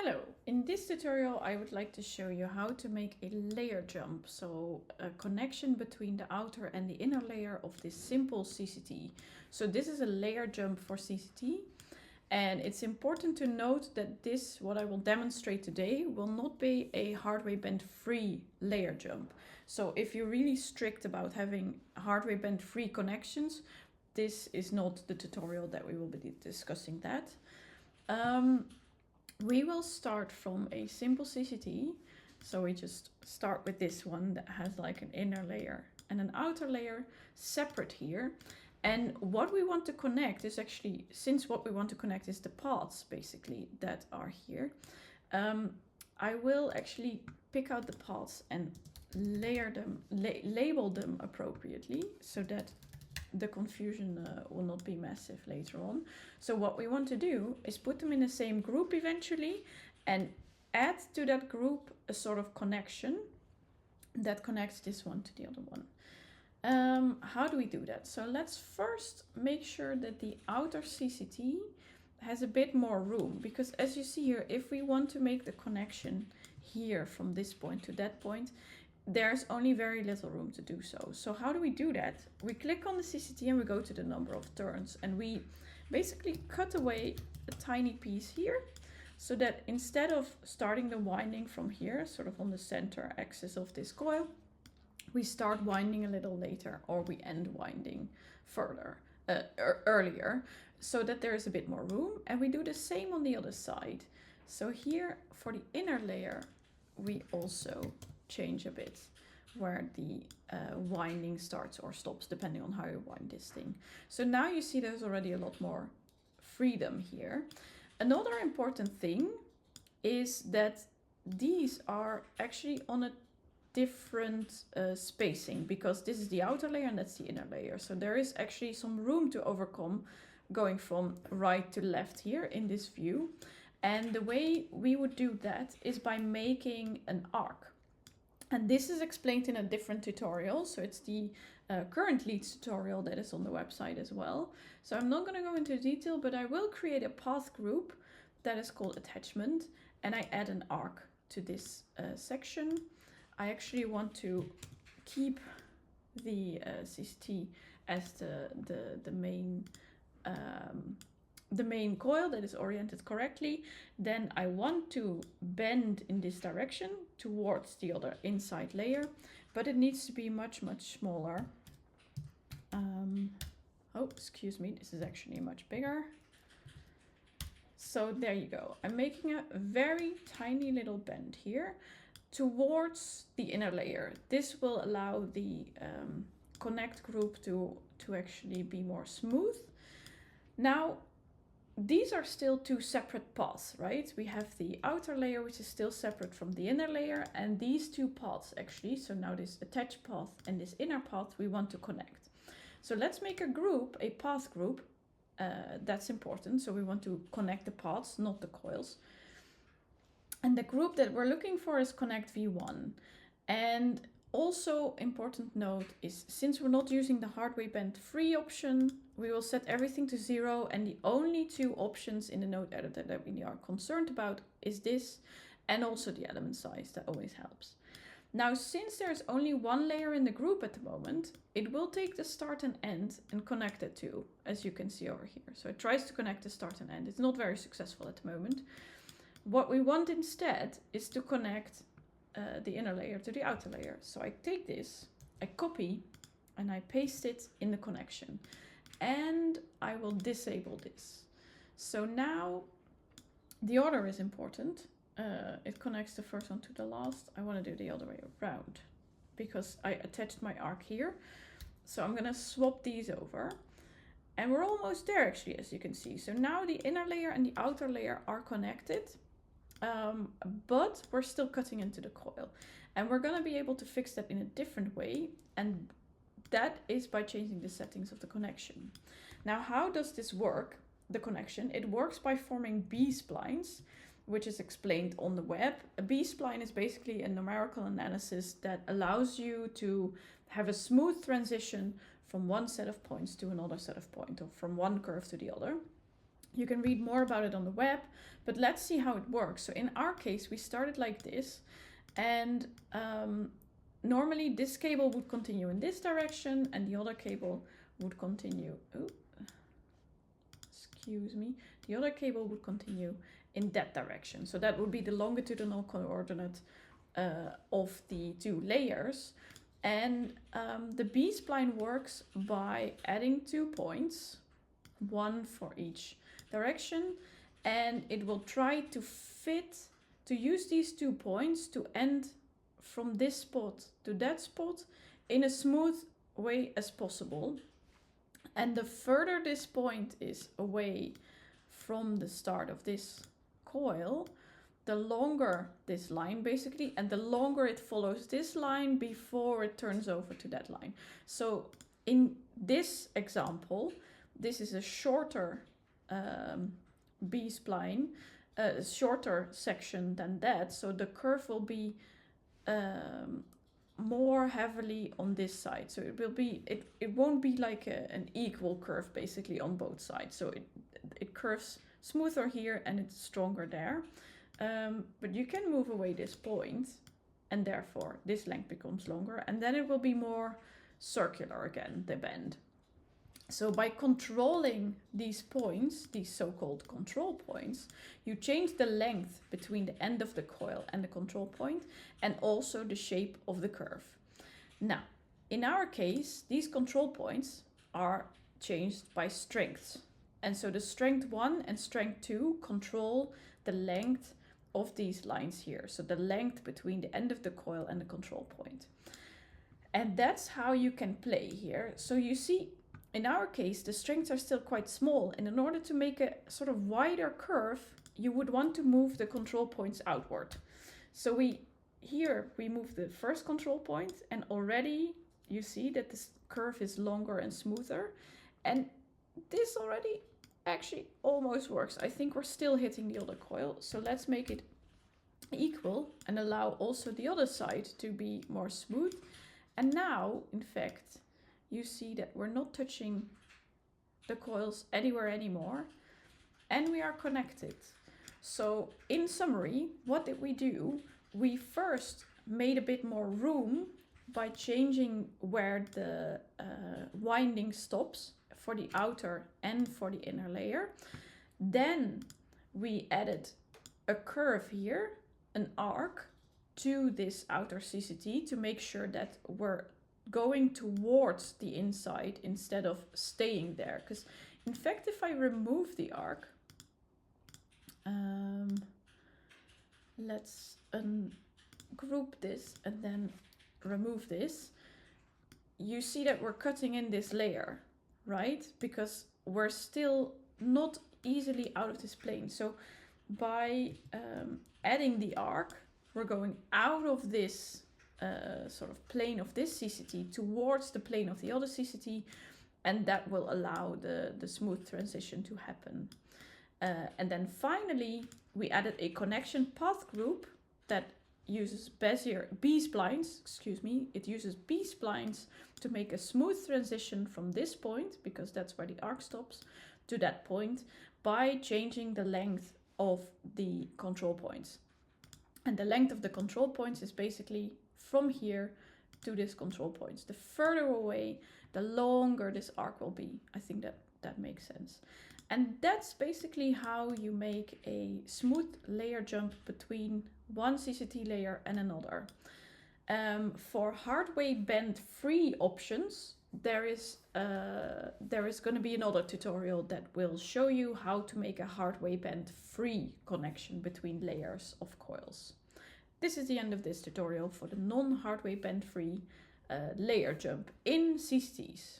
Hello, in this tutorial I would like to show you how to make a layer jump, so a connection between the outer and the inner layer of this simple CCT. So this is a layer jump for CCT, and it's important to note that this, what I will demonstrate today, will not be a hardware bend free layer jump. So if you're really strict about having hardware bend free connections, this is not the tutorial that we will be discussing that. We will start from a simple CCT. So we just start with this one that has like an inner layer and an outer layer separate here. And what we want to connect is actually, since what we want to connect is the paths basically that are here, I will actually pick out the paths and layer them, label them appropriately so that the confusion will not be massive later on. So what we want to do is put them in the same group eventually and add to that group a sort of connection that connects this one to the other one. How do we do that? So let's first make sure that the outer CCT has a bit more room, because as you see here, if we want to make the connection here from this point to that point, there's only very little room to do so. So how do we do that? We click on the CCT and we go to the number of turns, and we basically cut away a tiny piece here so that instead of starting the winding from here, sort of on the center axis of this coil, we start winding a little later, or we end winding further, earlier, so that there is a bit more room. And we do the same on the other side. So here for the inner layer, we also change a bit where the winding starts or stops, depending on how you wind this thing. So now you see there's already a lot more freedom here. Another important thing is that these are actually on a different spacing, because this is the outer layer and that's the inner layer. So there is actually some room to overcome going from right to left here in this view. And the way we would do that is by making an arc. And this is explained in a different tutorial. So it's the current leads tutorial that is on the website as well. So I'm not going to go into detail, but I will create a path group that is called attachment. And I add an arc to this section. I actually want to keep the CCT as the main coil that is oriented correctly. Then I want to bend in this direction towards the other inside layer, but it needs to be much, much smaller. Oh, excuse me, this is actually much bigger. So there you go. I'm making a very tiny little bend here towards the inner layer. This will allow the connect group to actually be more smooth. Now, these are still two separate paths, right? We have the outer layer, which is still separate from the inner layer, and these two paths actually, so now this attached path and this inner path, we want to connect. So let's make a group, a path group, that's important. So we want to connect the paths, not the coils. And the group that we're looking for is connect V1. And also important note is, since we're not using the hardware bend free option, we will set everything to 0, and the only two options in the node editor that we are concerned about is this, and also the element size. That always helps. Now, since there's only one layer in the group at the moment, it will take the start and end and connect it to, as you can see over here. So it tries to connect the start and end. It's not very successful at the moment. What we want instead is to connect the inner layer to the outer layer. So I take this, I copy, and I paste it in the connection. And I will disable this. So now the order is important. It connects the first one to the last. I want to do the other way around because I attached my arc here. So I'm going to swap these over. And we're almost there actually, as you can see. So now the inner layer and the outer layer are connected. But we're still cutting into the coil, and we're going to be able to fix that in a different way, and that is by changing the settings of the connection. Now, how does this work, the connection? It works by forming B-splines, which is explained on the web. A B-spline is basically a numerical analysis that allows you to have a smooth transition from one set of points to another set of points, or from one curve to the other. You can read more about it on the web, but let's see how it works. So in our case, we started like this, and normally this cable would continue in this direction and the other cable would continue, excuse me, the other cable would continue in that direction. So that would be the longitudinal coordinate of the two layers. And the B-spline works by adding 2 points, one for each direction, and it will try to use these 2 points to end from this spot to that spot in a smooth way as possible. And the further this point is away from the start of this coil, the longer this line basically, and the longer it follows this line before it turns over to that line. So in this example, this is a shorter B-spline, a shorter section than that, so the curve will be more heavily on this side. So it will be, it won't be like an equal curve basically on both sides. So it curves smoother here and it's stronger there. But you can move away this point and therefore this length becomes longer, and then it will be more circular again, the bend. So by controlling these points, these so-called control points, you change the length between the end of the coil and the control point, and also the shape of the curve. Now, in our case, these control points are changed by strengths. And so the strength 1 and strength 2 control the length of these lines here. So the length between the end of the coil and the control point. And that's how you can play here. So you see, in our case, the strengths are still quite small, and in order to make a sort of wider curve, you would want to move the control points outward. So we move the first control point, and already you see that this curve is longer and smoother. And this already actually almost works. I think we're still hitting the other coil, so let's make it equal and allow also the other side to be more smooth. And now, in fact, you see that we're not touching the coils anywhere anymore, and we are connected. So in summary, what did we do? We first made a bit more room by changing where the winding stops for the outer and for the inner layer. Then we added a curve here, an arc, to this outer CCT to make sure that we're going towards the inside instead of staying there. Because in fact, if I remove the arc, let's ungroup this and then remove this, you see that we're cutting in this layer, right? Because we're still not easily out of this plane. So by adding the arc, we're going out of this sort of plane of this CCT towards the plane of the other CCT, and that will allow the smooth transition to happen. And then finally, we added a connection path group that uses B-splines, it uses B-splines to make a smooth transition from this point, because that's where the arc stops, to that point by changing the length of the control points. And the length of the control points is basically from here to this control points. The further away, the longer this arc will be. I think that makes sense. And that's basically how you make a smooth layer jump between one CCT layer and another. For hard way bend free options, there is going to be another tutorial that will show you how to make a hard way bend free connection between layers of coils. This is the end of this tutorial for the non-hard way bend free layer jump in CCTs.